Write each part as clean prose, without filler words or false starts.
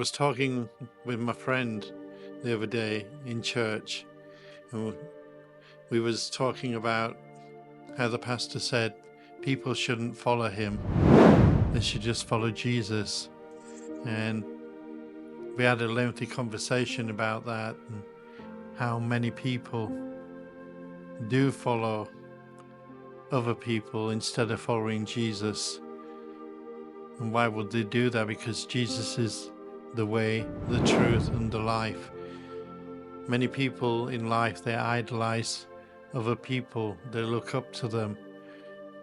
was talking with my friend the other day in church, and we was talking about how the pastor said people shouldn't follow him, they should just follow Jesus. And we had a lengthy conversation about that and how many people do follow other people instead of following Jesus. And why would they do that? Because Jesus is the way, the truth, and the life. Many people in life, they idolize other people, they look up to them,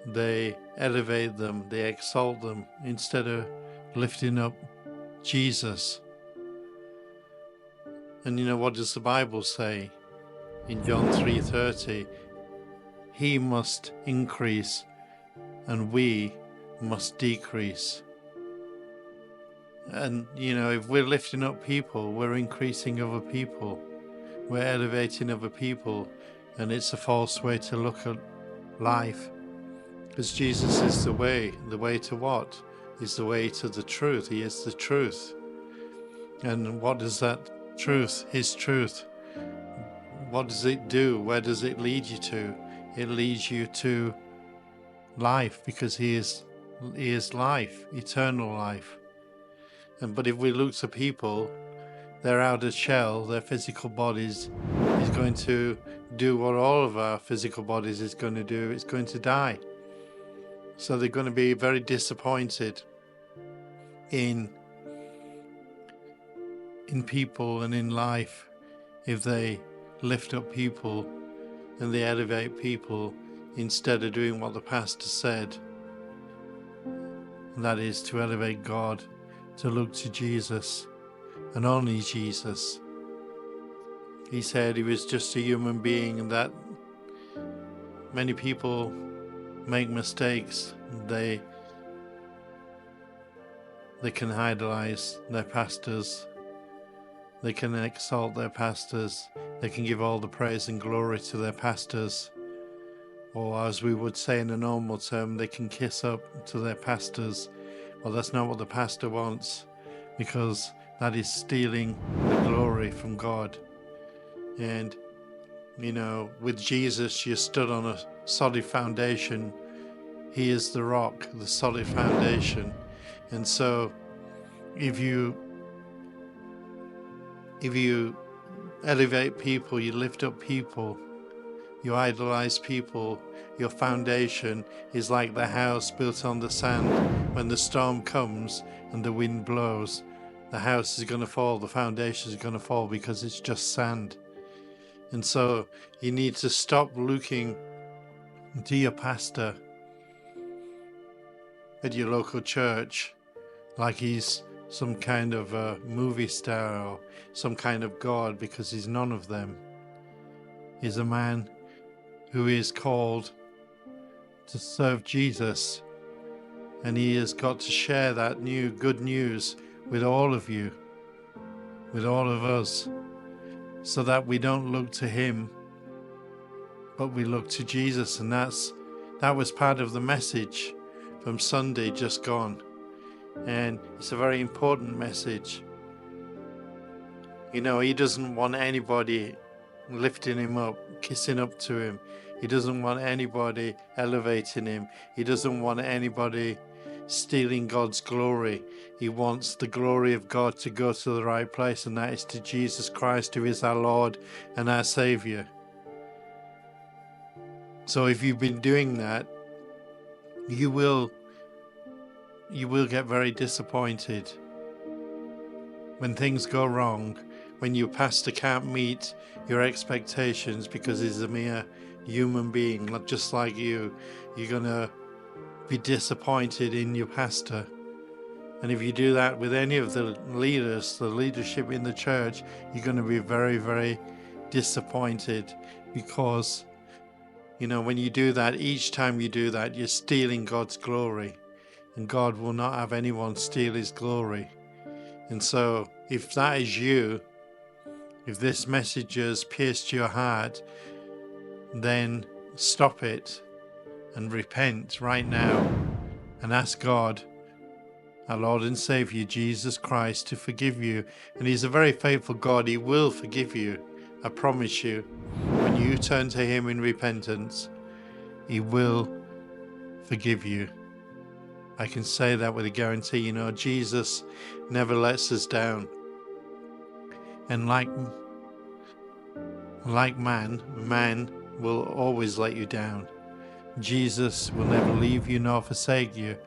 they elevate them, they exalt them instead of lifting up Jesus. And you know, what does the Bible say in John 3:30? He must increase and we must decrease. And you know, if we're lifting up people, we're increasing other people, we're elevating other people, and it's a false way to look at life, because Jesus is the way. The way to what? Is the way to the truth. He is the truth. And what does that truth, his truth, what does it do? Where does it lead you to? It leads you to life, because he is life, eternal life. But if we look to people, their outer shell, their physical bodies is going to do what all of our physical bodies is going to do. It's going to die. So they're going to be very disappointed in people and in life if they lift up people and they elevate people instead of doing what the pastor said, and that is to elevate God, to look to Jesus and only Jesus. He said he was just a human being, and that many people make mistakes. They can idolize their pastors, they can exalt their pastors, they can give all the praise and glory to their pastors, or as we would say in a normal term, they can kiss up to their pastors. Well, that's not what the pastor wants, because that is stealing the glory from God. And you know, with Jesus, you stood on a solid foundation. He is the rock, the solid foundation. And so if you elevate people, you lift up people, you idolize people, your foundation is like the house built on the sand. When the storm comes and the wind blows, the house is going to fall, the foundation is going to fall, because it's just sand. And so you need to stop looking to your pastor at your local church like he's some kind of a movie star or some kind of God, because he's none of them. He's a man who is called to serve Jesus, and he has got to share that new good news with all of you, with all of us, so that we don't look to him, but we look to Jesus. And that was part of the message from Sunday just gone, and it's a very important message. You know, he doesn't want anybody lifting him up, kissing up to him. He doesn't want anybody elevating him. He doesn't want anybody stealing God's glory. He wants the glory of God to go to the right place, and that is to Jesus Christ, who is our Lord and our Savior. So if you've been doing that, you will get very disappointed when things go wrong, when your pastor can't meet your expectations because he's a mere human being just like you. You're going to be disappointed in your pastor. And if you do that with any of the leaders, the leadership in the church, you're going to be very, very disappointed, because you know, when you do that, each time you do that, you're stealing God's glory, and God will not have anyone steal his glory. And so if that is you, if this message has pierced your heart, then stop it and repent right now and ask God our Lord and Savior, Jesus Christ, to forgive you. And He's a very faithful God. He will forgive you. I promise you. When you turn to Him in repentance, He will forgive you. I can say that with a guarantee. You know, Jesus never lets us down. And like man will always let you down. Jesus will never leave you nor forsake you.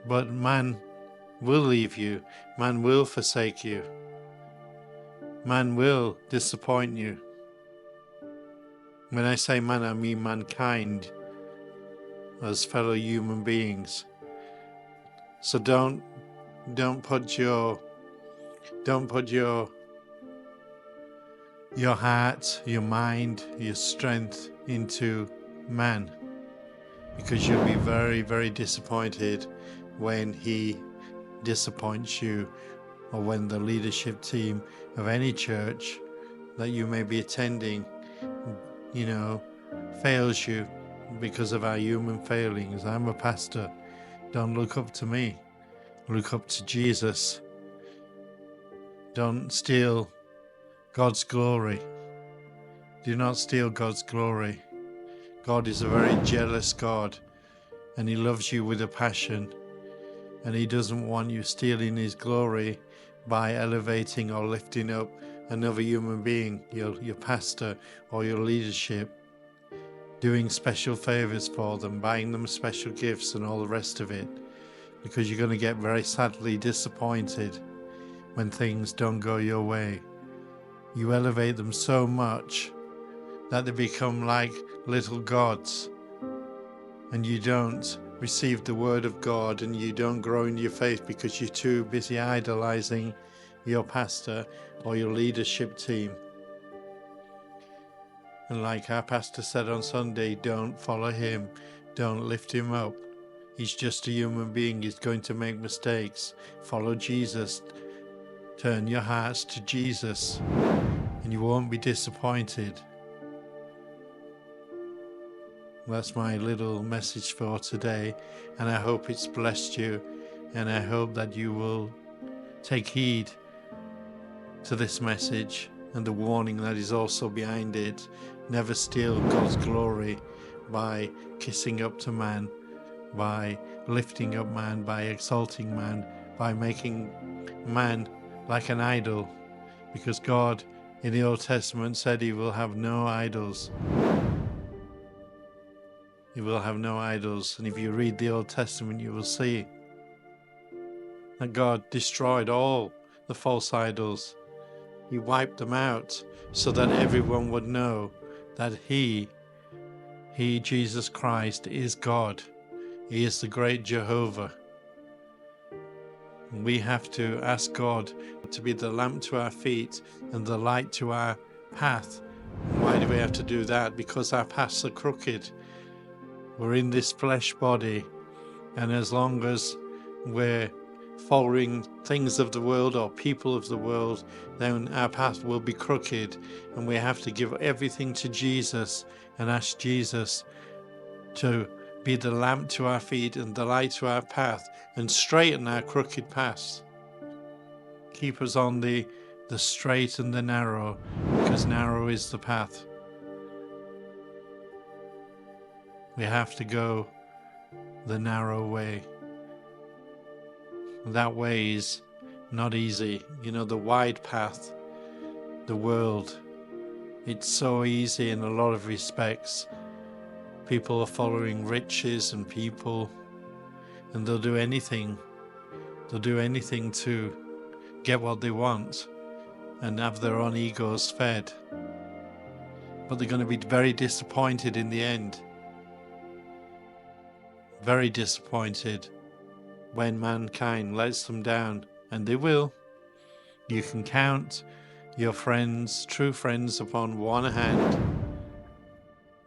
But man will leave you. Man will forsake you. Man will disappoint you. When I say man, I mean mankind as fellow human beings. So don't put your heart, your mind, your strength into man, because you'll be very, very disappointed when he disappoints you, or when the leadership team of any church that you may be attending, fails you because of our human failings. I'm a pastor. Don't look up to me. Look up to Jesus. Don't steal God's glory. Do not steal God's glory. God is a very jealous God, and He loves you with a passion, and He doesn't want you stealing His glory by elevating or lifting up another human being, your pastor or your leadership, doing special favors for them, buying them special gifts and all the rest of it, because you're going to get very sadly disappointed when things don't go your way. You elevate them so much that they become like little gods, and you don't receive the word of God, and you don't grow in your faith because you're too busy idolizing your pastor or your leadership team. And like our pastor said on Sunday, don't follow him, don't lift him up. He's just a human being. He's going to make mistakes. Follow Jesus. Turn your hearts to Jesus, and you won't be disappointed. That's my little message for today, and I hope it's blessed you, and I hope that you will take heed to this message and the warning that is also behind it. Never steal God's glory by kissing up to man, by lifting up man, by exalting man, by making man like an idol, because God in the Old Testament said He will have no idols. He will have no idols. And if you read the Old Testament, you will see that God destroyed all the false idols. He wiped them out so that everyone would know that He, Jesus Christ, is God. He is the great Jehovah. And we have to ask God to be the lamp to our feet and the light to our path. And why do we have to do that? Because our paths are crooked. We're in this flesh body, and as long as we're following things of the world or people of the world, then our path will be crooked, and we have to give everything to Jesus and ask Jesus to be the lamp to our feet and the light to our path, and straighten our crooked paths. Keep us on the straight and the narrow, because narrow is the path. We have to go the narrow way. That way is not easy. The wide path, the world, it's so easy in a lot of respects. People are following riches and people, and they'll do anything. They'll do anything to get what they want and have their own egos fed. But they're going to be very disappointed in the end. Very disappointed when mankind lets them down, and they will. You can count your friends, true friends, upon one hand,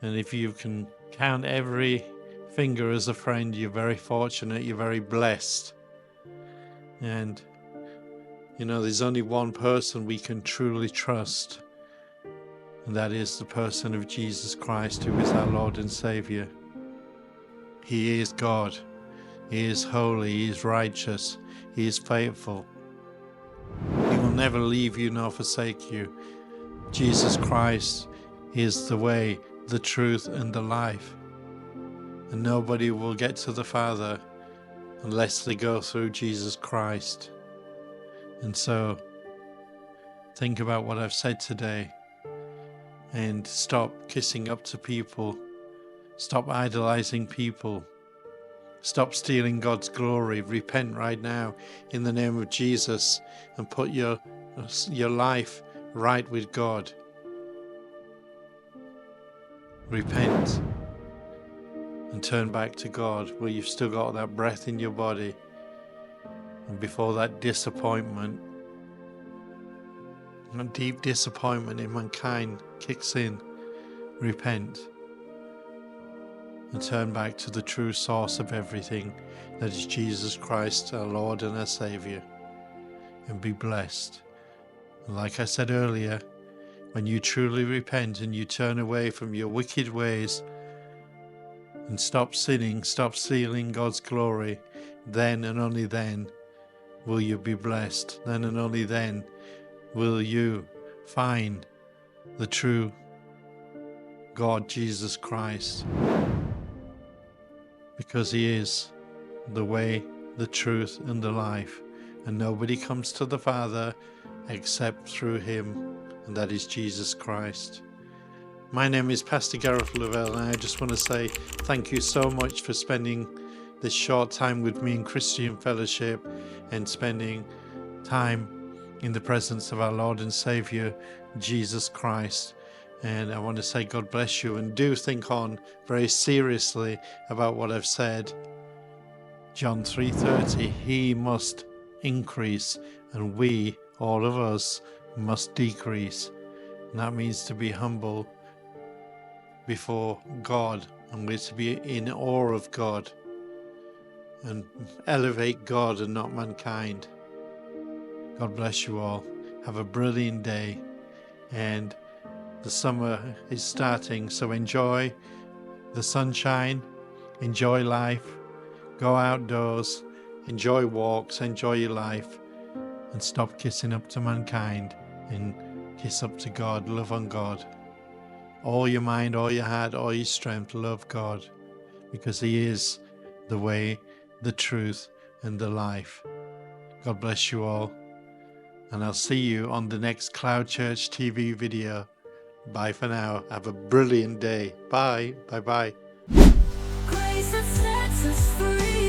and if you can count every finger as a friend, you're very fortunate, you're very blessed. And there's only one person we can truly trust, and that is the person of Jesus Christ, who is our Lord and Savior. He is God. He is holy, He is righteous, He is faithful. He will never leave you nor forsake you. Jesus Christ is the way, the truth, and the life. And nobody will get to the Father unless they go through Jesus Christ. And so, think about what I've said today and stop kissing up to people. Stop idolizing people. Stop stealing God's glory. Repent right now in the name of Jesus and put your life right with God. Repent and turn back to God where you've still got that breath in your body, and before that disappointment, a deep disappointment in mankind kicks in. Repent and turn back to the true source of everything, that is Jesus Christ, our Lord and our Savior, and be blessed. And like I said earlier, when you truly repent and you turn away from your wicked ways and stop sinning, stop stealing God's glory, then and only then will you be blessed. Then and only then will you find the true God, Jesus Christ, because He is the way, the truth, and the life, and nobody comes to the Father except through Him, and that is Jesus Christ. My name is Pastor Gareth Lavelle, and I just want to say thank you so much for spending this short time with me in Christian fellowship and spending time in the presence of our Lord and Savior, Jesus Christ. And I want to say God bless you, and do think on very seriously about what I've said. John 3:30, He must increase and we, all of us, must decrease. And that means to be humble before God, and we're to be in awe of God and elevate God and not mankind. God bless you all. Have a brilliant day, and the summer is starting, so enjoy the sunshine, enjoy life, go outdoors, enjoy walks, enjoy your life, and stop kissing up to mankind and kiss up to God, love on God. All your mind, all your heart, all your strength, love God, because He is the way, the truth, and the life. God bless you all, and I'll see you on the next CloudChurch TV video. Bye for now. Have a brilliant day. Bye. Bye-bye. Grace that sets us free.